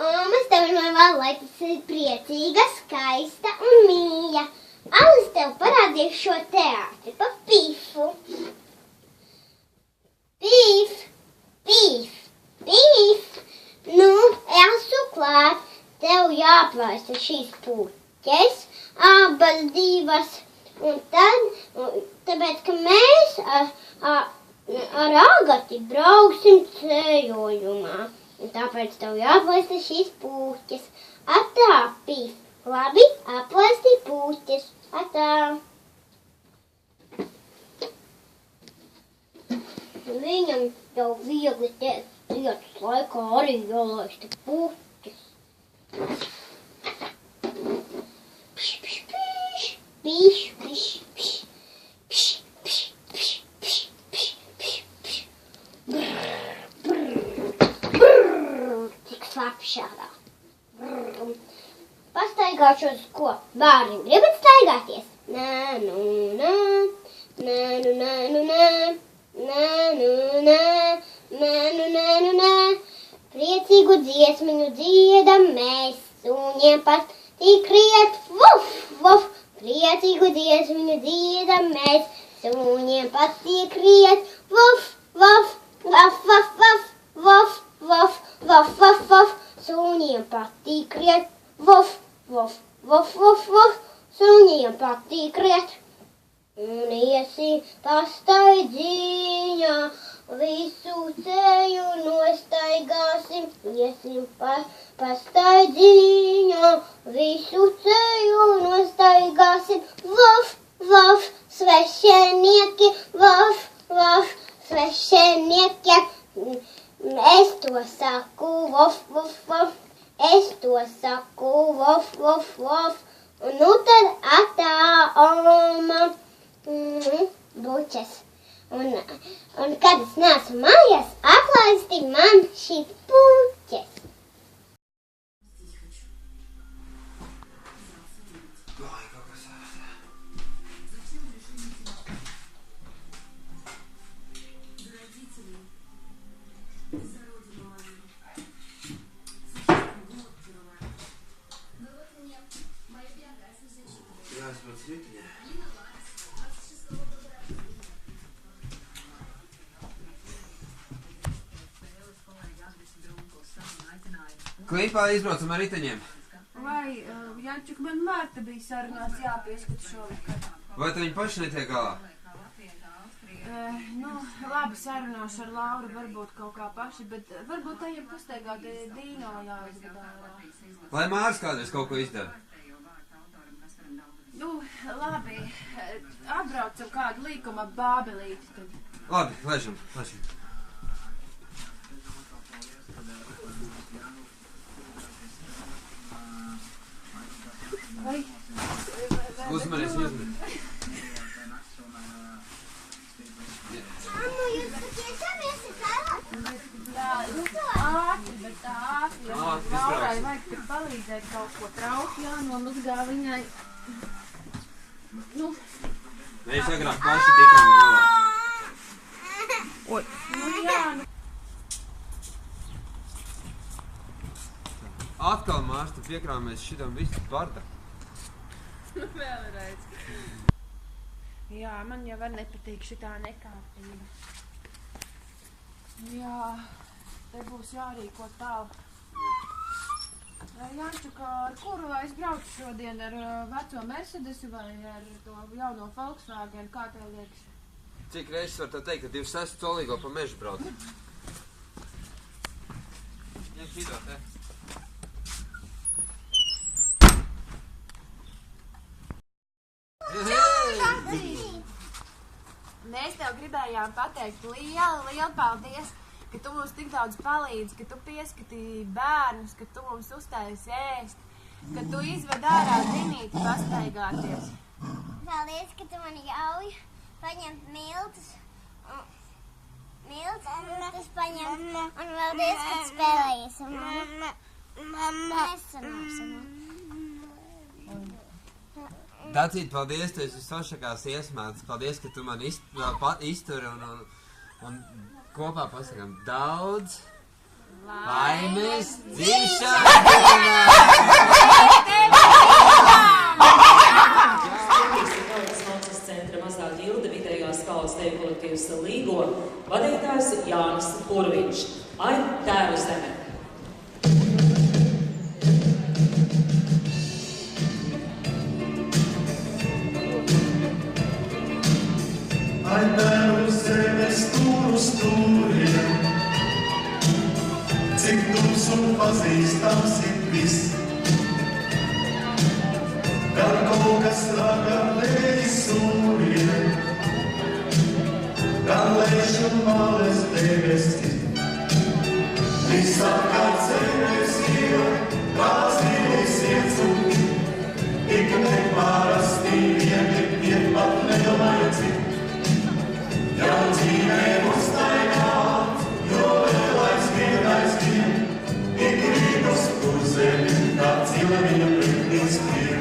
Omas tev novēl, lai tas ir priecīga, skaista un mīļa. Alis tev parādīs šo teātri pa Pifu. Pif, pif, pif. Nu, esmu klāt. Tev jāplāsta šīs puķes, abas divas. Un tad, tāpēc, ka mēs ar Agati brauksim ceļojumā. Un tāpēc tev jāplāsta šīs puķes. Atā, Pif. Labi, aplāsti puķes. Atā. Viņam jau viegli lietas laikā arī jālaista puķes. Pš, pš, pš, pš, pš, pš, pš, pš, pš, pš, pš, pš, pš. Brr, brr, brr, tik slapšādā. Brr. Pastaigāšos, ko? Bārni, gribat staigāties? Nā, nu, nā, nā, nu, nā, nu, nā, nā, nu, nā, nā, nu, nā, nu, nā. Priecīgu dziesmiņu dziedam mēs, suņiem patīk riet, vuf, vuf. Priecīgu dziesmiņu dziedam mēs, suņiem patīk riet, vuf, vuf, vuf, vuf, vuf, vuf, vuf, vuf, vuf, vuf. Suņiem patīk riet, vuf, vuf, vuf, vuf, vuf. Suņiem patīk riet. Un iesim pastaidziņā, visu ceļu nostaigāsim. Iesim pastaidziņā, visu ceļu nostaigāsim. Vuf, vuf, svešenieki, vuf, vuf, svešenieki. Es to saku, vuf, vuf, vuf. Es to saku, vuf, vuf, vuf. Un nu tad atā, Oma, bučas. Un kad es nācu mājās, aplaisti man šīs puķes. Klipā izbraucam ar riteņiem. Vai, Jančuk, man Mārta bija sarunās jāpieskata šovakar. Vai tu viņi paši netiek galā? Labi, sarunāšu ar Lauru, varbūt kaut kā paši, bet varbūt tajiem pastaigāt Dīno jāizgadā. Lai Mārs kādreiz kaut ko izdara. Labi, atbraucam kādu līkumu ap Bābelīti tad. Labi, lēšam. Uzmanies. Mammu, jūs patiešām esat Ātri. Laurai vajag tik palīdzēt kaut ko trauki jānomazgā viņai. Mēs agrāk paši tikām galā. Oi. Jā. Atkal, Mārs, tu piekrāmies šitam visu barda. Vēlreiz. Jā, man jau var nepatīk šitā nekārtība. Jā, te būs jārīko tālu. Jančuk, ar kuru es braucu šodien? Ar veco Mercedesu vai ar to jauno Volkswagen? Kā tev liekas? Cik reizes var tev teikt, ka 26 colīgo pa mežu brauc? Ņem šito te. Mēs tev gribējām pateikt lielu paldies, ka tu mums tik daudz palīdzi, ka tu pieskatīji bērnus, ka tu mums uztaisi ēst, ka tu izved ārā Dinīti pastaigāties. Paldies, ka tu mani ļauj paņemt miltus. Miltus paņemt. Un paldies, ka tu spēlējies ar mani. Mēs sanāksim. Dacīt, paldies, tu esi visošākās iesmētas. Paldies, ka tu man izturi un kopā pasakām daudz. Laimes dzimšanas dienā! Mākslas centra Mazā ģilde vidējās kaulas deju kolektīvs Līgo vadītājs Jānis Purviņš. Ai, tēvu zeme! Ai, tēvu zeme stūru stūriem, cik tums un pazīstams ir viss. Gan kaut kas raga lejas sūriem, gan lēš un males debesis. Visapkārt zemes ir, tās dzīves iets un tik nepārasti viegli iet pat nedomājot cik. Jau dzīvē uztaināt, jo vēl aizvien, ik rītos pusēm, kā cila viņa pretīs skrien.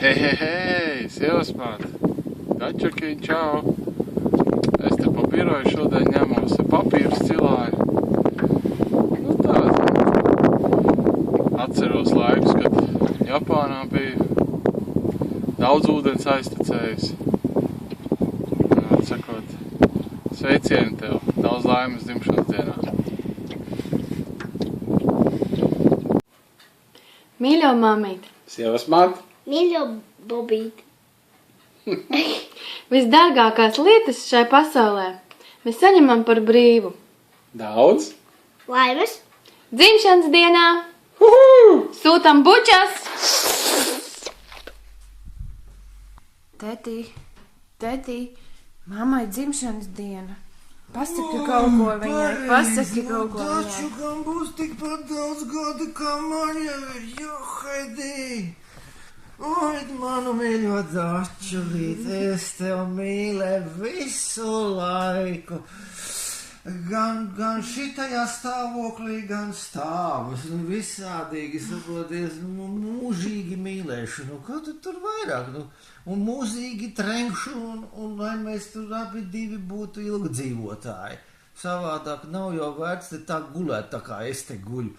Hei, sievasmāt! Dačakiņ, čau! Es te pa biroju šodien ņemos papīru cilāju. Nu tā, atceros laikus, kad Japānā bija daudz ūdens aiztecējis. Atsakot, sveicieni tev! Daudz laimes dzimšanas dienā. Mīļo mamīt, Sievas māt? Mīļo Bobīt. visdārgākās lietas šai pasaulē mēs saņemam par brīvu. Daudz? Laimes. Dzimšanas dienā sūtam bučas! Tētī, mammai dzimšanas diena. Pasaki kaut ko viņai, pasaki kaut ko viņai. Taču, kam būs tikpat daudz gadu, kā man jau ir, jo, Haidī. Oi, manu mīļo dačulīt, es tev mīlēju visu laiku. Gan šitajā stāvoklī, gan stāvus, visādīgi, saproties, mūžīgi mīlēšanu, kā tu tur vairāk, un mūžīgi trenkšu, un lai mēs tur abi divi būtu ilgdzīvotāji. Savādāk nav jau vērts te tā gulēt, tā kā es te guļu.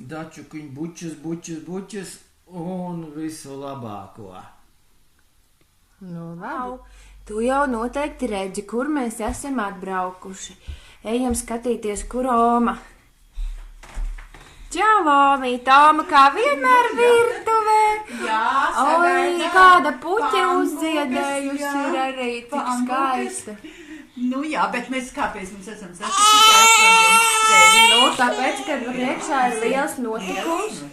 Dačukiņ, bučas, un visu labāko. Nu, labi. Tu jau noteikti redzi, kur mēs esam atbraukuši. Ejam skatīties, kur Oma. Čau, Omi, Toma, kā vienmēr virtuvē. Jā, Oi, kāda puķe uzdziedējusi ir arī tik skaista. Nu jā, bet mēs kāpēc mēs esam satikušies? Nu, tāpēc, ka priekšā ir liels notikums,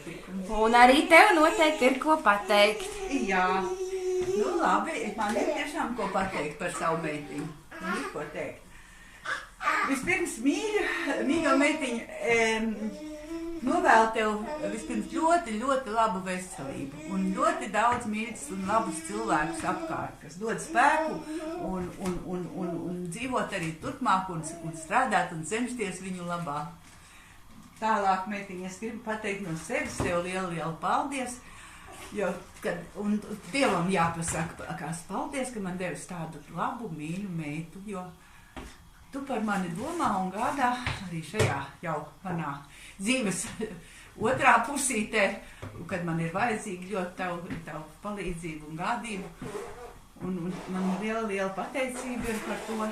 un arī tev noteikti ir ko pateikt. Jā. Nu labi, man ir tiešām ko pateikt par savu meitiņu. Man ir ko teikt. Vispirms, mīļo meitiņu, novēlu tev vispirms ļoti, ļoti labu veselību un ļoti daudz mīļus un labus cilvēkus apkārt, kas dod spēku un dzīvot arī turpmāk un strādāt un censties viņu labā. Tālāk, meitiņa, es gribu pateikt no sevis tev lielu paldies. Jo, un Dievam jāpasaka, kās paldies, ka man devis tādu labu, mīļu meitu, jo tu par mani domā un gādā arī šajā jau manā dzīves otrā pusītē, kad man ir vajadzīga ļoti tavu palīdzību un gādību. Un man liela pateicība ir par to,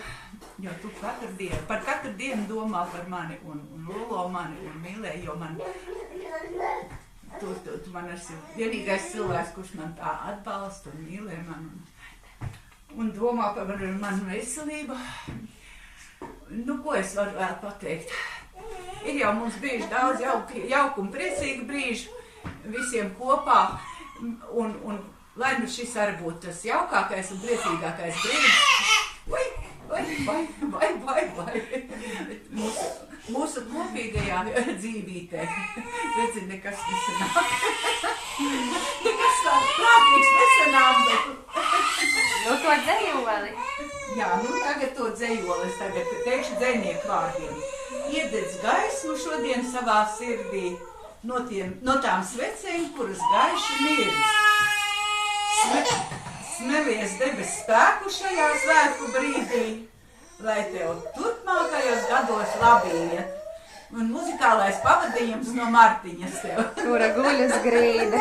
jo tu par katru dienu domā par mani un lolo mani un mīlē, jo man... Tu man esi vienīgais cilvēks, kurš man tā atbalsta un mīlē man un domā par manu veselību. Nu, ko es varu vēl pateikt? Ir jau mums bijuši daudz jauku un priecīgu brīžu visiem kopā, un lai nu šis arī būtu tas jaukākais un priecīgākais brīdis. Vai. Mūsu kopīgajā dzīvītē. Redzi, nekas nesanāk. Nekas tāds prātīgs nesanāk, bet... Nu, to dzejoli. Jā, tagad to dzejoli. Es tagad teikšu dzejnieku vārdiem. Iededz gaismu šodien savā sirdī no tām svecēm, kuras gaiši miris. Smelies debes spēku šajā svētku brīdī, lai tev turpmākajos gados labi iet. Un muzikālais pavadījums no Martiņas tev. Kura guļas grīda.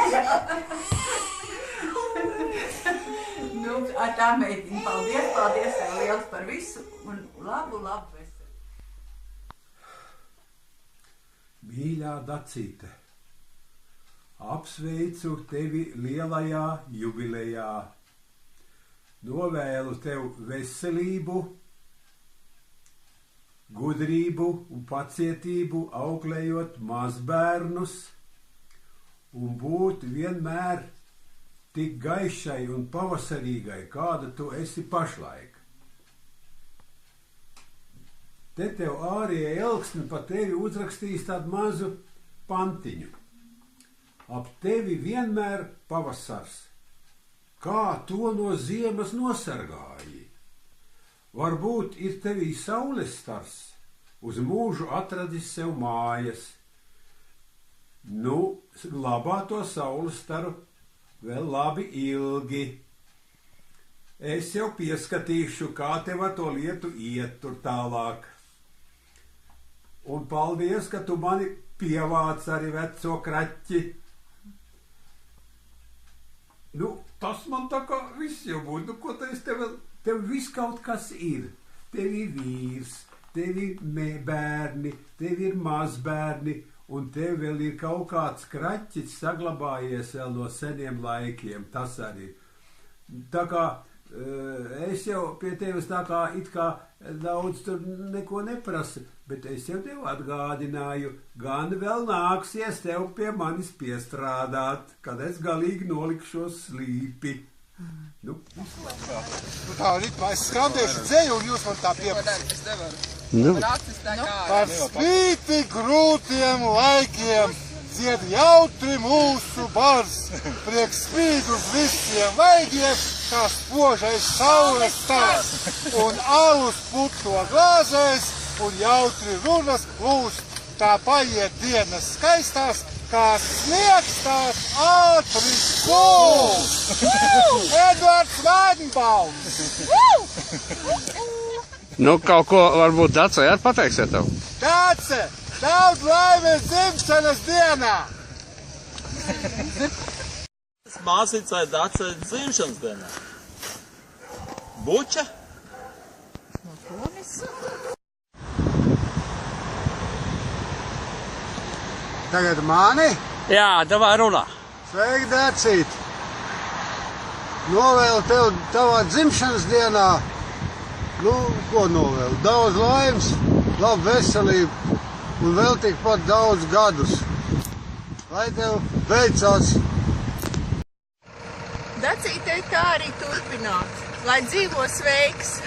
Nu, ar tā meitiņa, paldies tev liels par visu un labu veselību. Mīļā Dacīte, apsveicu tevi lielajā jubilejā. Novēlu tev veselību, gudrību un pacietību auklējot mazbērnus un būt vienmēr tik gaišai un pavasarīgai, kāda tu esi pašlaik. Te tev ārējai elksni pa tevi uzrakstīs tādu mazu pantiņu. Ap tevi vienmēr pavasars. Kā to no ziemas nosargāji? Varbūt ir tevī saules stars, uz mūžu atradis sev mājas. Nu, glabā to saules staru vēl labi ilgi. Es jau pieskatīšu, kā tev ar to lietu iet tur tālāk. Un paldies, ka tu mani pievāc arī veco kraķi. Nu, tas man tā kā viss jau būtu. Nu, ko tas tev viss kaut kas ir. Tev ir vīrs, tev ir bērni, tev ir mazbērni, un tev vēl ir kaut kāds kraķis saglabājies vēl no seniem laikiem. Tas arī. Tā kā es jau pie tevis tā kā it kā daudz tur neko neprasa, bet es jau tev atgādināju, gan vēl nāksies tev pie manis piestrādāt, kad es galīgi nolikšos slīpi. Nu, tā ritmā es skandēšu dzeju, un jūs man tā pieprasīt. Es nevaru. Par spīti grūtiem laikiem dzied jautri mūsu bars, prieks spīd uz visiem vaigiem, kā spožais saules stars, un alus putlo glāzēs, un jautri runas plūst, tā paiet dienas skaistās, kā sniegs tās ātri plūst. Edvards Weidenbaums! Nu, kaut ko varbūt Dacei arī pateiksiet tev. Dace, daudz laimes dzimšanas dienā! Māsīcai Dacei dzimšanas dienā. Buča? Tagad mani? Jā, davai runā. Sveiki, Dacīt! Novēlu tev tavā dzimšanas dienā. Nu, ko novēlu? Daudz laimes, labu veselību un vēl tikpat daudz gadus. Lai tev veicās! Dacītei tā arī turpināt, lai dzīvo sveiks.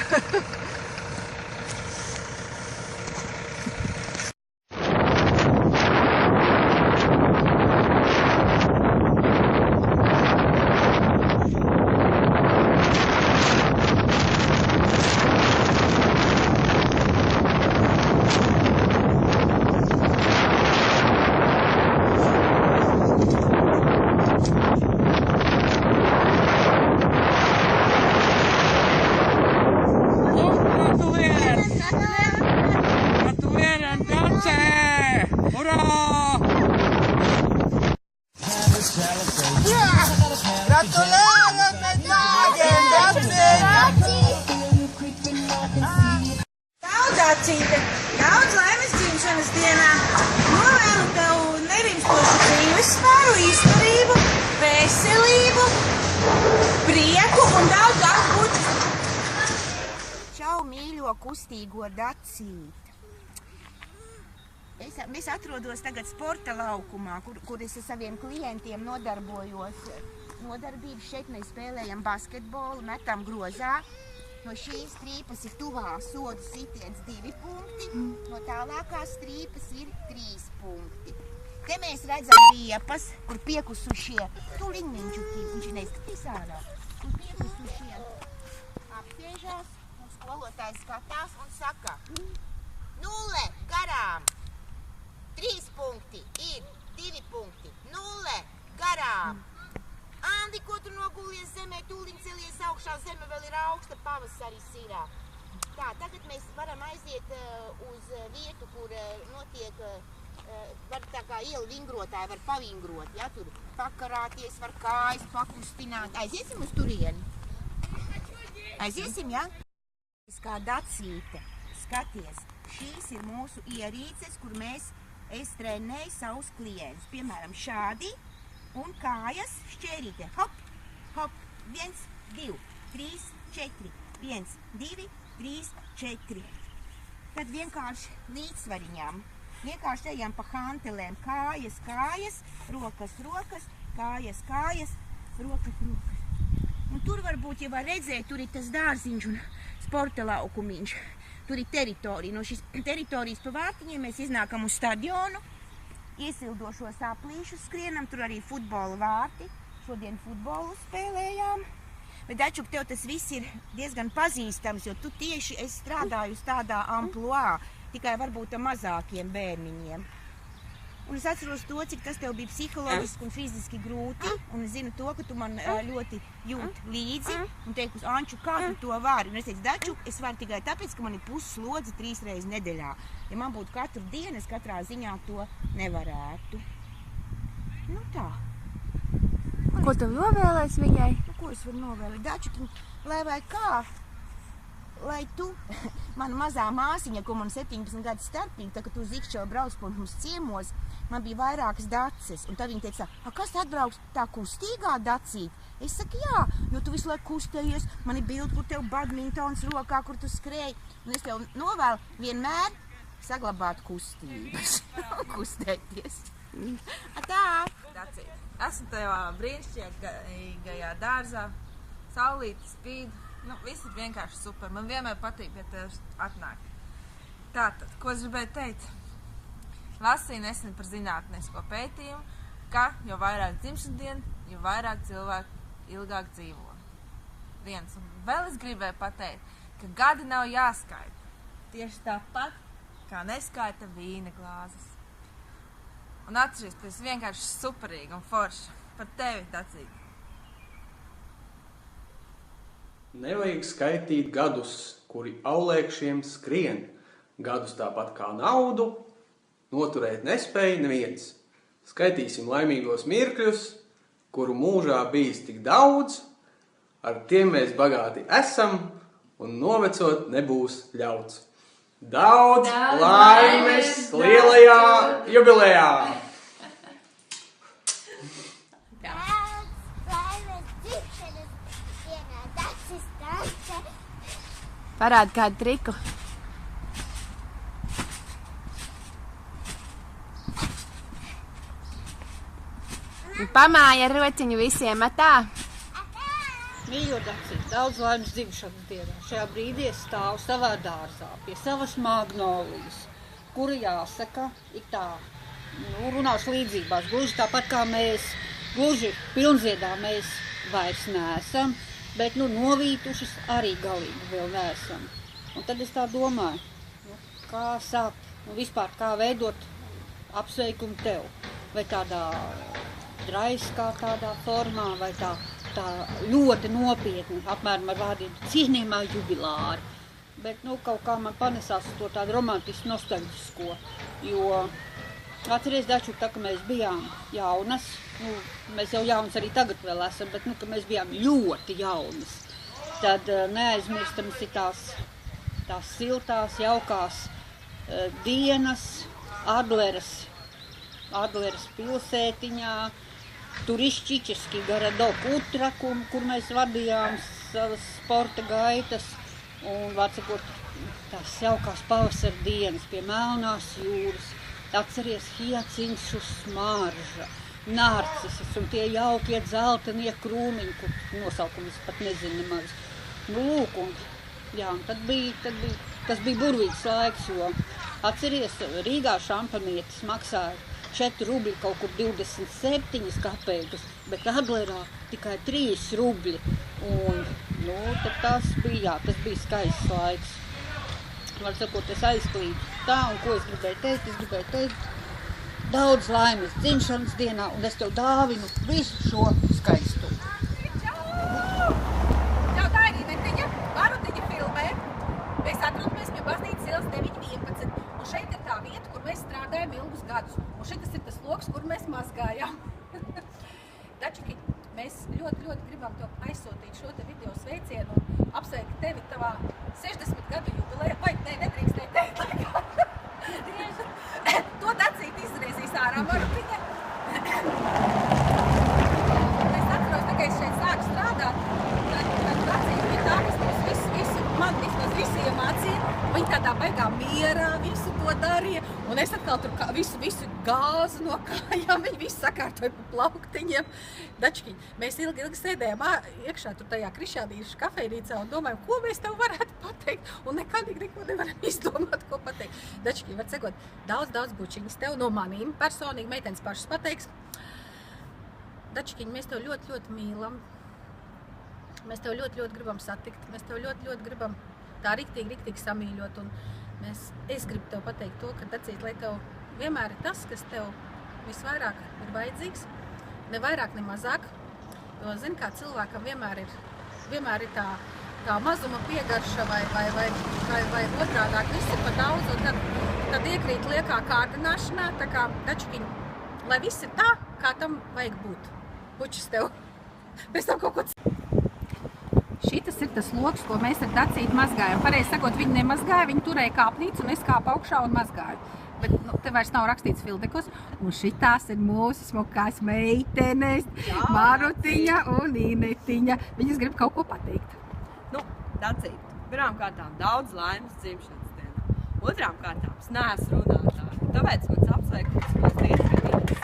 Daudz laimes dzimšanas dienā. Novēlu tev nerimstošu dzīves spēru, izturību, veselību, prieku un daudz atpūtu. Čau, mīļo kustīgo Dacīti. Es atrodos tagad sporta laukumā, kur es ar saviem klientiem nodarbojos. Nodarbības šeit mēs spēlējam basketbolu, metam grozā. No šīs strīpas ir tuvā sodu sitiens 2 punkti, no tālākās strīpas ir 3 punkti. Te mēs redzam riepas, kur piekusušie tuliņmiņķuki, viņš neskatīs ārā, kur piekusušie apsēžās, un skolotājs skatās un saka: 0 garām, 3 punkti ir 2 punkti, 0 garām. Andi, ko tu nogulies zemē, tūliņ celies augšā, zeme vēl ir augsta, pavasaris ir. Tā, tagad mēs varam aiziet uz vietu, kur notiek, var tā kā ielu vingrotāji, var pavingrot, ja, tur pakarāties, var kājas pakustināt. Aiziesim uz turieni? Aiziesim, ja? Kā Dacīte, skaties, šīs ir mūsu ierīces, kur es trenēju savus klientus. Piemēram, šādi. Un kājas šķērīte. Hop, hop, 1, 2, 3, 4, 1, 2, 3, 4. Tad vienkārši līdzsvariņām. Vienkārši ejam pa hantelēm. Kājas, kājas, rokas, rokas, kājas, kājas, rokas, rokas. Un tur varbūt, ja var redzēt, tur ir tas dārziņš un sporta laukumiņš. Tur ir teritorija. No šīs teritorijas pa vārtiņiem mēs iznākam uz stadionu. Iesildošos aplīšus skrienam, tur arī futbola vārti. Šodien futbolu spēlējām. Bet, Dačuk, tev tas viss ir diezgan pazīstams, jo tu tieši esi strādājusi tādā amploā, tikai varbūt ar mazākiem bērniņiem. Un es atceros to, cik tas tev bija psiholoģiski un fiziski grūti, un es zinu to, ka tu man ļoti jūt līdzi, un teikusi: Anču, kā tu to vari? Un es teicu: Dačuk, es varu tikai tāpēc, ka man ir pusslodze 3 reizes nedēļā. Ja man būtu katru dienu, es katrā ziņā to nevarētu. Nu tā. Ko tu novēlēsi viņai? Nu, ko es varu novēlēt? Dačuk, lai vai kā, lai tu, mana mazā māsiņa, ko man 17 gadu starpība, tā, kad tu uz Ikšķelu brauc pa mums ciemos, man bija vairākas daces, un tad viņi teica, kas atbrauks tā kustīgā dacīt? Es saku, jā, jo tu visu laiku kustējies, man ir bildi, kur tev badmintons rokā, kur tu skrēji, un es tev novēlu vienmēr saglabāt kustības, kustēties. Tā! Dacīt, esmu tajā brīnišķīgajā dārzā, saulīte spīd, viss ir vienkārši super, man vienmēr patīk pie tevis atnākt. Tātad, ko es gribēju teikt? Lasīju nesen par zinātnisko pētījumu, ka jo vairāk dzimšanas dienu, jo vairāk cilvēku ilgāk dzīvo. Viens. Un vēl es gribēju pateikt, ka gadi nav jāskaita. Tieši tāpat, kā neskaita vīna glāzes. Un atceries, tu esi vienkārši superīgi un forši. Par tevi, Dacīt. Nevajag skaitīt gadus, kuri aulēkšiem skrien. Gadus tāpat kā naudu, noturēt nespēja neviens. Skaitīsim laimīgos mirkļus, kuru mūžā bijis tik daudz, ar tiem mēs bagāti esam un novecot nebūs ļauts. Daudz laimes lielajā jubilejā! Parādi kādu triku. Pamāja ar rociņu visiem, atā. Mīļo Dacīt, daudz laimes dzimšanas dienā. Šajā brīdī es stāvu savā dārzā pie savas magnolijas, kura jāsaka, ir tā, runāšu līdzībās, gluži tāpat kā mēs, gluži pilnziedā mēs vairs neesam, bet novītušas arī galīgi vēl neesam. Un tad es tā domāju, kā sākt, vispār kā veidot apsveikumu tev. Vai tādā draiskā tādā formā, vai tā ļoti nopietni, apmēram ar vārdiem cienījumā jubilāri. Bet kaut kā man panesās uz to tādu romantisku nostalģisko, jo atceries, Daču, tā, ka mēs bijām jaunas, mēs jau jaunas arī tagad vēl esam, bet, ka mēs bijām ļoti jaunas. Tad neaizmirstamas ir tās siltās, jaukās dienas Adleres pilsētiņā, Turišķičeski Garadok Utrakum, kur mēs vadījām savas sporta gaitas, un, vārdsakot, tās jaukās pavasara dienas pie Melnās jūras. Atceries hiacinšu smarža, narcises un tie jaukie dzeltenie krūmiņi, kur nosaukumi es pat nezinu nemaz. Lūk, un tad tas bija burvīgs laiks, jo atceries, Rīgā šampanietis maksāja 4 rubļi, kaut kur 27 kapeikas, bet Adlerā tikai 3 rubļi. Un, tad tas bija skaists laiks. Var sakot, es aizklīdu tā, un ko es gribēju teikt? Es gribēju teikt daudz laimes dzimšanas dienā, un es tev dāvinu visu šo skaistumu. Čau, tā ir Ivetiņa, Marutiņa filmē. Mēs atrodamies pie baznīcas ielas 911, un šeit ir tā vieta, kur mēs strādājam ilgus gadus, un šitas ir tas loks, kur mēs mazgājām. Dačiki, mēs ļoti gribam tev aizsūtīt šo te video sveicienu un apsveikt tevi tavā 60 gadu jubilejā. Vai, nedrīkstēji teikt, laikā. To Dacīt izriezīs ārā, Marutiņa. Es atceros, ka es šeit sāku strādāt, tad Dacīt bija tā, kas man visu iemācīja. Viņa tādā baigā mierā visu to darīja, un es atkal tur visu gāzu no kājām, viņi visu sakārtoja pa plauktiņiem. Dačkiņ, mēs ilgi sēdējām iekšā tur tajā Krišjānīšu kafejnīcā un domājam, ko mēs tev varētu pateikt, un nekad neko nevaram izdomāt, ko pateikt. Dačkiņ, var sakot, daudz bučiņas tev no manīm, personīgi meitenes pašas pateiks. Dačkiņ, mēs tev ļoti mīlam, mēs tev ļoti gribam satikt, mēs tev ļoti gribam tā riktīgi samīļot, un es gribu tev pateikt to, ka Dacīt, lai tev vienmēr ir tas, kas tev visvairāk ir vajadzīgs, ne vairāk, ne mazāk, jo, zini, kā cilvēkam vienmēr ir tā mazuma piegarša vai otrādāk, viss ir pa daudz, un tad iekrīt liekā kārdināšanā, tā kā, Dačkiņ, lai viss ir tā, kā tam vajag būt. Pučis tev. Pēc tam kaut ko Šitas ir tas loks, ko mēs ar Dacīti mazgājam. Pareizi sakot, viņi nemazgāja, viņi turēja kāpnīcu un es kāpu augšā un mazgāju. Bet te vairs nav rakstīts Fildekos. Un šitās ir mūsu smukās meitenes, Marutiņa un Inetiņa. Viņas grib kaut ko pateikt. Nu, Dacīti, pirmām kārtām daudz laimes dzimšanas dienā. Otrām kārtām es neesmu runātāja. Tāpēc mans apsveikums būs līdzgadīgs.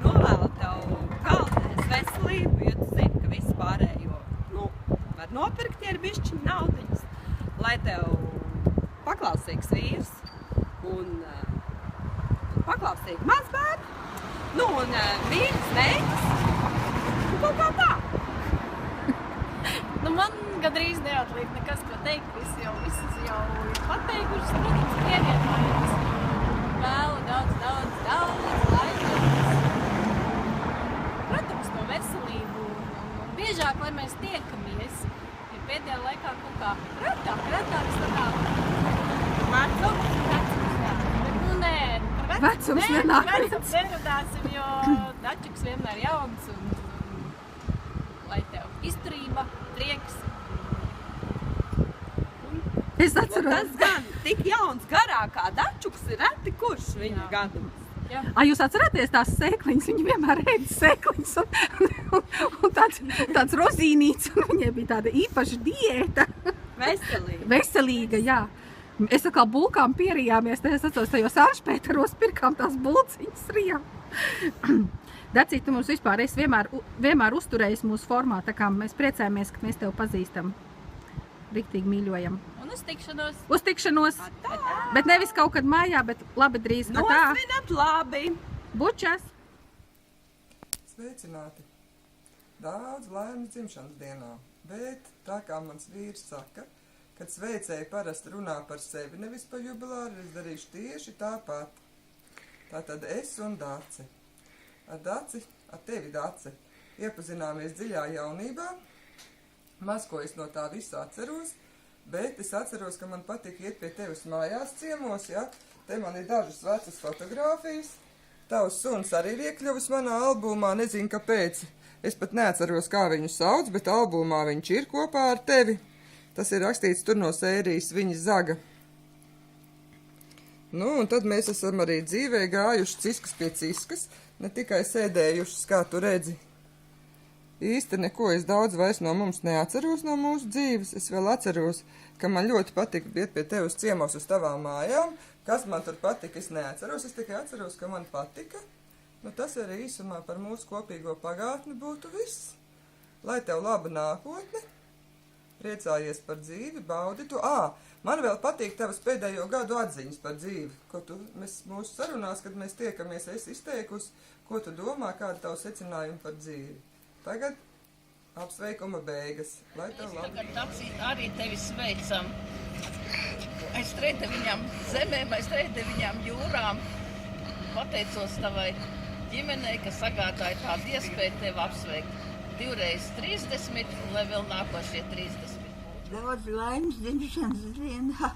Novēlu tev galvenais veselību, jo tu zini, ka visu pārējo, var nopirkt, ja ir bišķiņ naudiņas, lai tev paklausīgs vīrs un paklausīgi mazbērni, un vīrs, meitas, un kaut kā tā. Man gandrīz neatliek nekas, ko teikt, visi jau ir pateikušas, protams, pievienojums. Vēlu daudz laimes. Protams, to veselību un biežāk, lai mēs tiekamies, ja pēdējā laikā kaut kā retāk sanāk. Vecums nenāk. Vecums nerunāsim, jo dačuks vienmēr jauns un lai tev izturība, prieks. Es atceros. Tas gan tik jauns garākā dačuks ir reti kurš viņa gadums. Jūs atceraties tās sēkliņas? Viņi vienmēr ēda sēkliņas un tāds rozīnīts, un viņai bija tāda īpaša diēta. Veselīga, jā. Es atkal bulkām pierījāmies, es atceros tajos āršpētaros, pirkām tās bulciņas rijām. Dacīt, tu mums vispār esi vienmēr uzturējis mūsu formā, tā kā mēs priecājamies, ka mēs tev pazīstam. Riktīgi mīļojam. Un uz tikšanos. Uz tikšanos. Bet nevis kaut kad mājā, bet labi drīz. Nosvinat labi. Bučas. Sveicināti. Daudz laimes dzimšanas dienā. Bet tā kā mans vīrs saka, kad sveicēji parasti runā par sevi, nevis par jubilāru, es darīšu tieši tāpat. Tātad es un Daci. Ar tevi, Daci, iepazināmies dziļā jaunībā. Maz, ko es no tā visa atceros, bet es atceros, ka man patika iet pie tevis mājās ciemos, ja? Te man ir dažas vecas fotogrāfijas. Tavs suns arī ir iekļuvis manā albumā, nezinu kāpēc. Es pat neatceros, kā viņu sauc, bet albumā viņš ir kopā ar tevi. Tas ir rakstīts tur no sērijas Viņa zaga. Un tad mēs esam arī dzīvē gājuši ciskas pie ciskas, ne tikai sēdējušas, kā tu redzi. Īsti neko es daudz vairs no mums neatceros no mūsu dzīves. Es vēl atceros, ka man ļoti patika iet pie tevis ciemos uz tavām mājām. Kas man tur patika, es neatceros. Es tikai atceros, ka man patika. Tas arī īsumā par mūsu kopīgo pagātni būtu viss. Lai tev laba nākotne. Priecājies par dzīvi, baudi tu. Man vēl patīk tavas pēdējo gadu atziņas par dzīvi. Ko tu mūsu sarunās, kad mēs tiekamies, esi izteikusi, ko tu domā, kāda tavu secinājuma par dzīvi. Tagad apsveikuma beigas. Lai tev labi. Tagad Dacīt arī tevi sveicam. Es trēte viņām zemēm, es trēte viņām jūrām. Pateicos tavai ģimenei, ka sagādāja tādu iespēju tevi apsveikt. 2x30, lai vēl nākošie 30. Daudz laimes dzimšanas dienā.